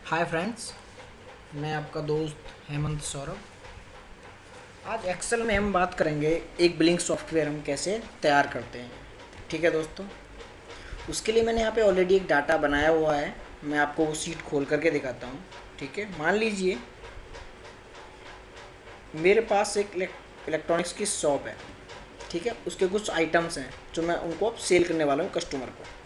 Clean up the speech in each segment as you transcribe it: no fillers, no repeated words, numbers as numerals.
Hi friends, मैं आपका दोस्त हेमंत सौरभ। आज एक्सेल में हम बात करेंगे एक बिलिंग सॉफ्टवेयर हम कैसे तैयार करते हैं। ठीक है दोस्तों, उसके लिए मैंने यहाँ पे ऑलरेडी एक डाटा बनाया हुआ है। मैं आपको वो शीट खोल करके दिखाता हूँ। ठीक है, मान लीजिए मेरे पास एक इलेक्ट्रॉनिक्स की शॉप है। ठीक है, उसके कुछ आइटम्स हैं जो मैं उनको अब सेल करने वाला हूँ कस्टमर को।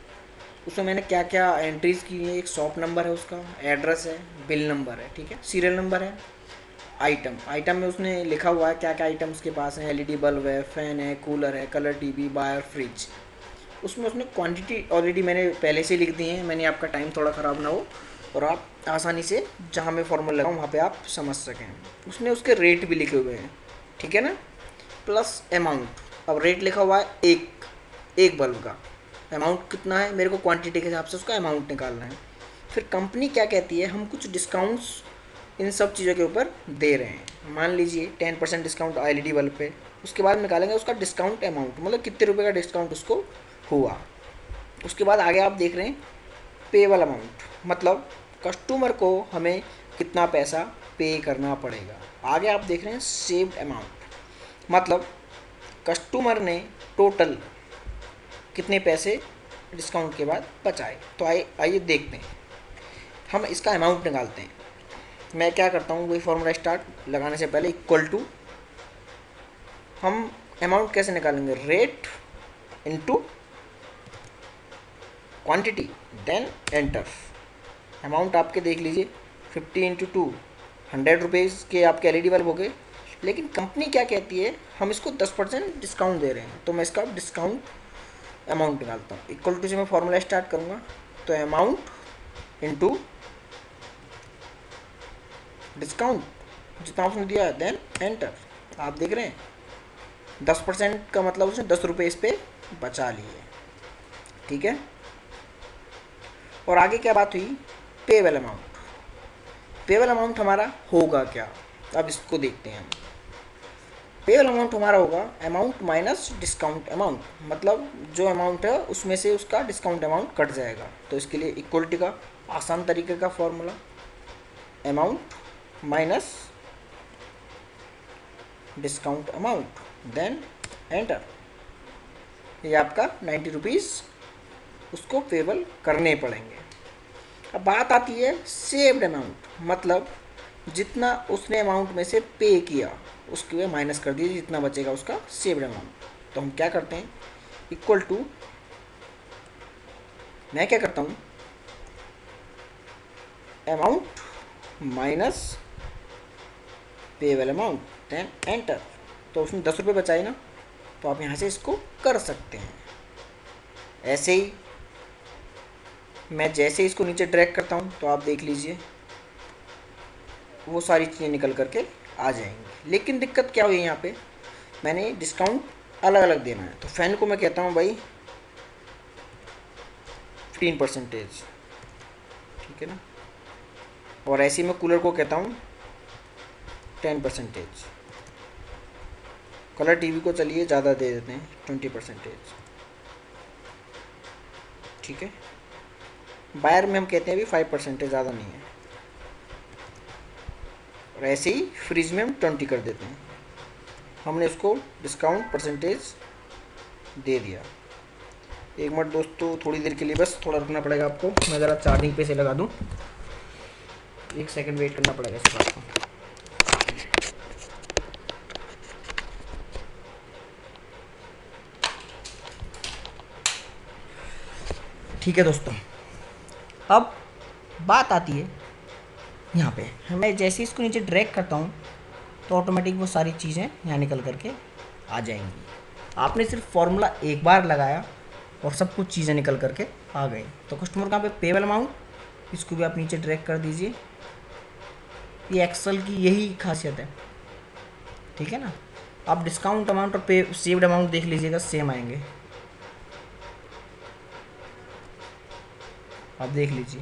उसमें मैंने क्या क्या एंट्रीज़ की है, एक शॉप नंबर है, उसका एड्रेस है, बिल नंबर है, ठीक है, सीरियल नंबर है, आइटम आइटम में उसने लिखा हुआ है क्या क्या आइटम उसके पास है। एलईडी बल्ब है, फ़ैन है, कूलर है, कलर टीवी, बायर, फ्रिज। उसमें उसने क्वांटिटी ऑलरेडी मैंने पहले से लिख दी है। मैंने आपका टाइम थोड़ा ख़राब ना हो और आप आसानी से जहाँ मैं फॉर्मूला लगाऊँ वहाँ पे आप समझ सकें। उसने उसके रेट भी लिखे हुए हैं, ठीक है ना, प्लस अमाउंट। अब रेट लिखा हुआ है एक बल्ब का, अमाउंट कितना है, मेरे को क्वांटिटी के हिसाब से उसका अमाउंट निकालना है। फिर कंपनी क्या कहती है, हम कुछ डिस्काउंट्स इन सब चीज़ों के ऊपर दे रहे हैं। मान लीजिए 10% डिस्काउंट एलईडी बल्ब पे। उसके बाद निकालेंगे उसका डिस्काउंट अमाउंट, मतलब कितने रुपए का डिस्काउंट उसको हुआ। उसके बाद आगे आप देख रहे हैं पेबल अमाउंट, मतलब कस्टमर को हमें कितना पैसा पे करना पड़ेगा। आगे आप देख रहे हैं सेव्ड अमाउंट, मतलब कस्टमर ने टोटल कितने पैसे डिस्काउंट के बाद बचाए। तो आइए देखते हैं, हम इसका अमाउंट निकालते हैं। मैं क्या करता हूँ, वही फॉर्मूला स्टार्ट लगाने से पहले इक्वल टू, हम अमाउंट कैसे निकालेंगे, rate into quantity, then enter. Amount आपके देख लीजिए 50 × 2 100 रुपीज़ के आपके एलईडी बल्ब हो गए। लेकिन कंपनी क्या कहती है, हम इसको 10% डिस्काउंट दे रहे हैं, तो मैं इसका डिस्काउंट अमाउंट निकालता हूँ। इक्वल टू से मैं फॉर्मूला स्टार्ट करूँगा, तो अमाउंट इनटू डिस्काउंट जितना उसने दिया है, देन एंटर। आप देख रहे हैं 10% का मतलब उसने 10 रुपये इस पर बचा लिए। ठीक है, और आगे क्या बात हुई, पेबल अमाउंट। पेबल अमाउंट हमारा होगा क्या, अब इसको देखते हैं हम। पेबल अमाउंट हमारा होगा अमाउंट माइनस डिस्काउंट अमाउंट, मतलब जो अमाउंट है उसमें से उसका डिस्काउंट अमाउंट कट जाएगा। तो इसके लिए इक्वलिटी का आसान तरीके का formula, amount minus discount amount, then enter. ये आपका 90 रुपीज़ उसको पेबल करने पड़ेंगे। अब बात आती है सेव्ड अमाउंट, मतलब जितना उसने अमाउंट में से पे किया उसके लिए माइनस कर दीजिए, जितना बचेगा उसका सेव्ड अमाउंट। तो हम क्या करते हैं, इक्वल टू, मैं क्या करता हूँ, amount minus payable amount, then enter. तो उसने 10 रुपये बचाए ना, तो आप यहाँ से इसको कर सकते हैं। ऐसे ही मैं जैसे इसको नीचे ड्रैग करता हूँ तो आप देख लीजिए वो सारी चीज़ें निकल करके आ जाएंगी। लेकिन दिक्कत क्या हुई यहाँ पे, मैंने डिस्काउंट अलग अलग देना है। तो फ़ैन को मैं कहता हूँ भाई 15%, ठीक है ना, और ऐसे ही मैं कूलर को कहता हूँ 10%। कलर टीवी को चलिए ज़्यादा दे देते हैं 20%, ठीक है। बायर में हम कहते हैं अभी 5%, ज़्यादा नहीं है। और ऐसे ही फ्रिज में हम 20 कर देते हैं। हमने उसको डिस्काउंट परसेंटेज दे दिया। एक मिनट दोस्तों, थोड़ी देर के लिए बस थोड़ा रुकना पड़ेगा आपको। मैं ज़रा चार्जिंग पे से लगा दूँ, 1 सेकंड वेट करना पड़ेगा इस बात को। ठीक है दोस्तों, अब बात आती है यहाँ पे, मैं जैसे ही इसको नीचे ड्रैग करता हूँ तो ऑटोमेटिक वो सारी चीज़ें यहाँ निकल करके आ जाएंगी। आपने सिर्फ फॉर्मूला एक बार लगाया और सब कुछ चीज़ें निकल करके आ गई। तो कस्टमर कहाँ पे, पेबल अमाउंट, इसको भी आप नीचे ड्रैग कर दीजिए। ये एक्सेल की यही खासियत है, ठीक है ना। आप डिस्काउंट अमाउंट और पे सेव्ड अमाउंट देख लीजिएगा, सेम आएंगे। आप देख लीजिए।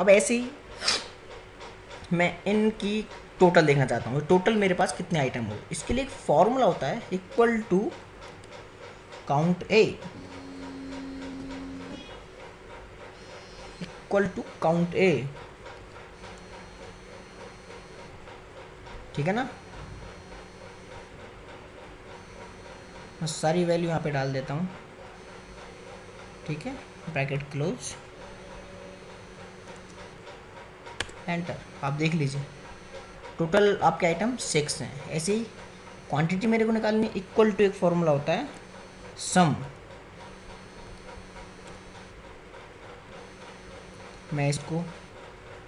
अब ऐसे ही मैं इनकी टोटल देखना चाहता हूँ, टोटल मेरे पास कितने आइटम हो। इसके लिए एक फॉर्मूला होता है, equal to count A, equal to count A, ठीक है ना। मैं सारी वैल्यू यहाँ पे डाल देता हूँ, ठीक है, ब्रैकेट क्लोज, एंटर। आप देख लीजिए टोटल आपके आइटम 6 हैं। ऐसे ही क्वांटिटी मेरे को निकालनी, इक्वल टू एक फॉर्मूला होता है सम, मैं इसको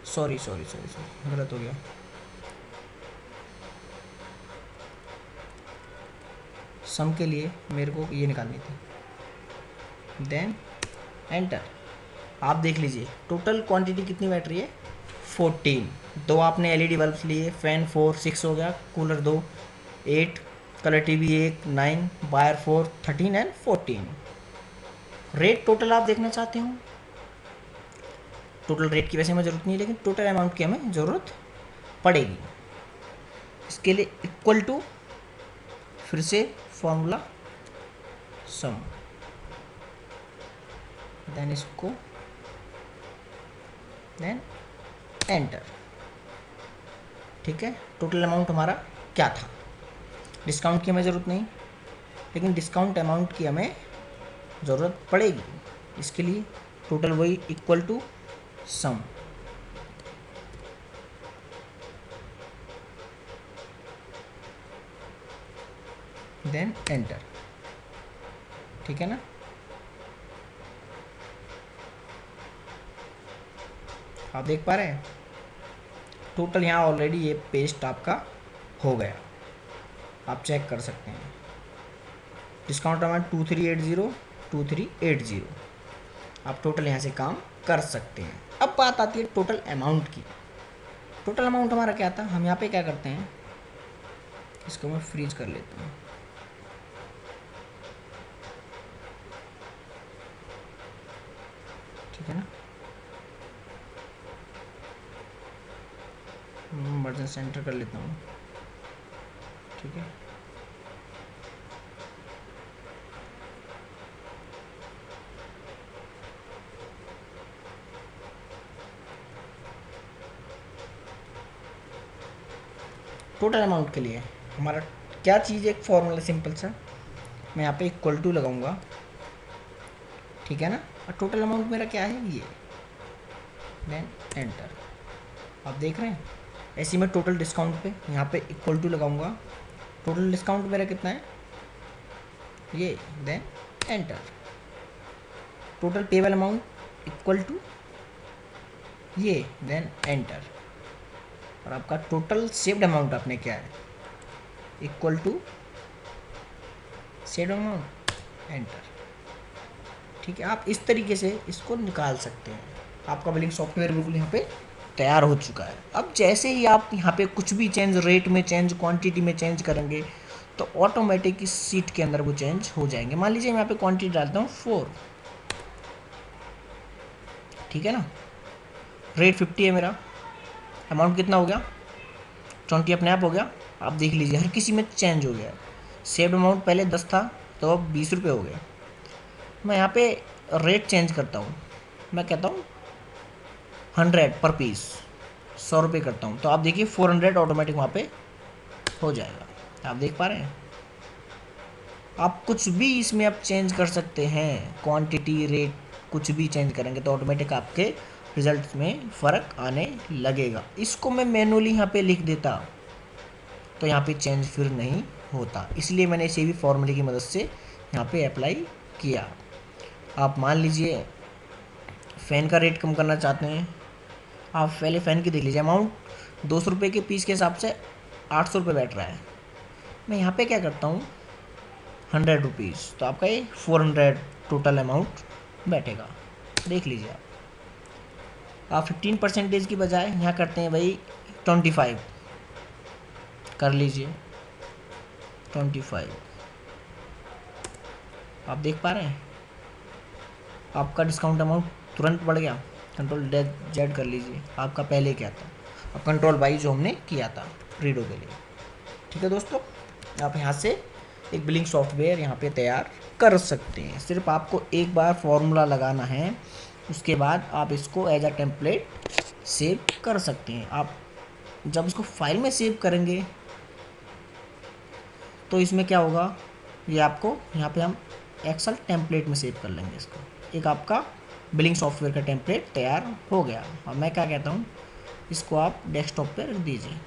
सॉरी गलत हो गया, सम के लिए मेरे को ये निकालनी थी, देन एंटर। आप देख लीजिए टोटल क्वांटिटी कितनी बैठ रही है, 14। दो आपने एलईडी बल्ब लिए, फैन 4, 6 हो गया, cooler 2, 8, colour TV 1, 9, wire 4, 13 and 14। Rate total आप देखना चाहते हो, टोटल रेट की वैसे हमें ज़रूरत नहीं है, लेकिन टोटल अमाउंट की हमें ज़रूरत पड़ेगी। इसके लिए इक्वल टू, फिर से फॉर्मूला सम, देन इसको, देन एंटर, ठीक है। टोटल अमाउंट हमारा क्या था, डिस्काउंट की हमें ज़रूरत नहीं, लेकिन डिस्काउंट अमाउंट की हमें ज़रूरत पड़ेगी। इसके लिए टोटल वही equal to sum, then enter, ठीक है ना। आप देख पा रहे हैं टोटल यहाँ ऑलरेडी ये पेस्ट आपका हो गया, आप चेक कर सकते हैं। डिस्काउंट अमाउंट 2380, 2380, आप टोटल यहाँ से काम कर सकते हैं। अब बात आती है टोटल अमाउंट की। टोटल अमाउंट हमारा क्या था, हम यहाँ पे क्या करते हैं, इसको मैं फ्रीज कर लेता हूँ, ठीक है ना। मर्जन सेंटर कर लेता हूँ, ठीक है। टोटल अमाउंट के लिए हमारा क्या चीज़, एक फॉर्मूला सिंपल सा, मैं यहाँ पे इक्वल टू लगाऊंगा, ठीक है ना। और टोटल अमाउंट मेरा क्या है ये, देन एंटर। आप देख रहे हैं ऐसे ही मैं टोटल डिस्काउंट पे यहाँ पे इक्वल टू लगाऊंगा, टोटल डिस्काउंट मेरा कितना है ये, then enter. Total payable amount equal to ये, देन एंटर। और आपका टोटल सेव्ड अमाउंट आपने क्या है, equal to saved amount, enter, ठीक है। आप इस तरीके से इसको निकाल सकते हैं। आपका बिलिंग सॉफ्टवेयर बिल्कुल यहाँ पे तैयार हो चुका है। अब जैसे ही आप यहाँ पे कुछ भी चेंज, रेट में चेंज, क्वांटिटी में चेंज करेंगे तो ऑटोमेटिक इस सीट के अंदर वो चेंज हो जाएंगे। मान लीजिए मैं यहाँ पे क्वांटिटी डालता हूँ 4, ठीक है ना। रेट 50 है मेरा, अमाउंट कितना हो गया 20 अपने आप हो गया। आप देख लीजिए हर किसी में चेंज हो गया। सेव्ड अमाउंट पहले 10 था तो अब 20 रुपये हो गया। मैं यहाँ पे रेट चेंज करता हूँ, मैं कहता हूँ 100 पर पीस, 100 रुपये करता हूँ, तो आप देखिए 400 ऑटोमेटिक वहाँ पे हो जाएगा। आप देख पा रहे हैं, आप कुछ भी इसमें आप चेंज कर सकते हैं, क्वांटिटी, रेट, कुछ भी चेंज करेंगे तो ऑटोमेटिक आपके रिजल्ट में फ़र्क आने लगेगा। इसको मैं मैनुअली यहाँ पे लिख देता तो यहाँ पे चेंज फिर नहीं होता, इसलिए मैंने इसे भी फॉर्मूले की मदद से यहाँ पे अप्लाई किया। आप मान लीजिए फ़ैन का रेट कम करना चाहते हैं, आप पहले फ़ैन की देख लीजिए, अमाउंट 200 रुपये के पीस के हिसाब से 800 रुपये बैठ रहा है। मैं यहाँ पे क्या करता हूँ 100 रुपीज़, तो आपका ये 400 टोटल अमाउंट बैठेगा। देख लीजिए आप 15% की बजाय यहाँ करते हैं भाई 25 कर लीजिए, 25। आप देख पा रहे हैं आपका डिस्काउंट अमाउंट तुरंत बढ़ गया। कंट्रोल जेड कर लीजिए, आपका पहले क्या था, अब कंट्रोल वाई जो हमने किया था रीडो के लिए। ठीक है दोस्तों, आप यहाँ से एक बिलिंग सॉफ्टवेयर यहाँ पे तैयार कर सकते हैं। सिर्फ आपको एक बार फॉर्मूला लगाना है, उसके बाद आप इसको एज अ टेम्पलेट सेव कर सकते हैं। आप जब इसको फाइल में सेव करेंगे तो इसमें क्या होगा, ये आपको यहाँ पे हम एक्सेल टेम्पलेट में सेव कर लेंगे इसको। एक आपका बिलिंग सॉफ्टवेयर का टेम्पलेट तैयार हो गया। और मैं क्या कहता हूँ, इसको आप डेस्कटॉप पे रख दीजिए।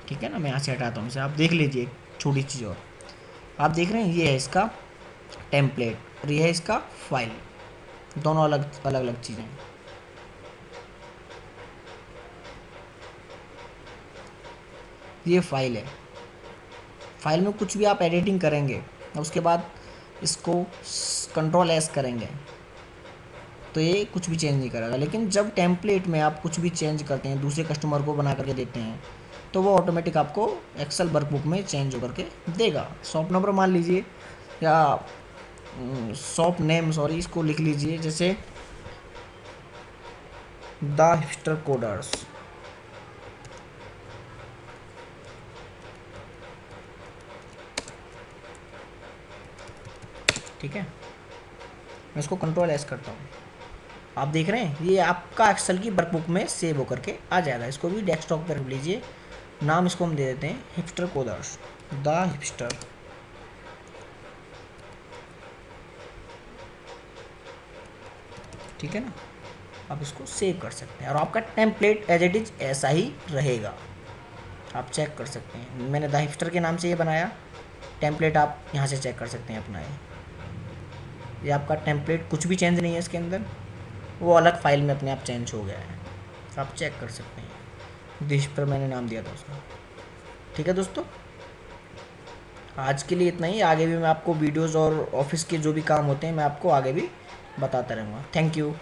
ठीक है ना, मैं यहाँ से हटाता हूँ इसे। आप देख लीजिए एक छोटी चीज़ और, आप देख रहे हैं ये है इसका टेम्पलेट और ये है इसका फाइल, दोनों अलग अलग अलग चीज़ें हैं। ये फाइल है, फाइल में कुछ भी आप एडिटिंग करेंगे और उसके बाद इसको कंट्रोल एस करेंगे तो ये कुछ भी चेंज नहीं करेगा। लेकिन जब टेम्पलेट में आप कुछ भी चेंज करते हैं, दूसरे कस्टमर को बना करके देते हैं, तो वो ऑटोमेटिक आपको एक्सेल वर्कबुक में चेंज होकर के देगा। शॉप नंबर मान लीजिए या शॉप नेम, सॉरी, इसको लिख लीजिए जैसे द हिपस्टर कोडर्स। ठीक है, मैं इसको कंट्रोल एस करता हूँ। आप देख रहे हैं ये आपका एक्सेल की वर्कबुक में सेव होकर के आ जाएगा। इसको भी डेस्कटॉप पर रख लीजिए। नाम इसको हम दे देते हैं हिपस्टर कोडर्स, द हिपस्टर। ठीक है ना, आप इसको सेव कर सकते हैं और आपका टेम्पलेट एज इट इज़ ऐसा ही रहेगा। आप चेक कर सकते हैं, मैंने द हिपस्टर के नाम से ये बनाया टेम्पलेट, आप यहाँ से चेक कर सकते हैं अपना। ये आपका टेम्पलेट कुछ भी चेंज नहीं है इसके अंदर, वो अलग फाइल में अपने आप चेंज हो गया है। आप चेक कर सकते हैं, दिश पर मैंने नाम दिया था उसका। ठीक है दोस्तों, आज के लिए इतना ही। आगे भी मैं आपको वीडियोज़ और ऑफिस के जो भी काम होते हैं मैं आपको आगे भी बताता रहूँगा। Thank you.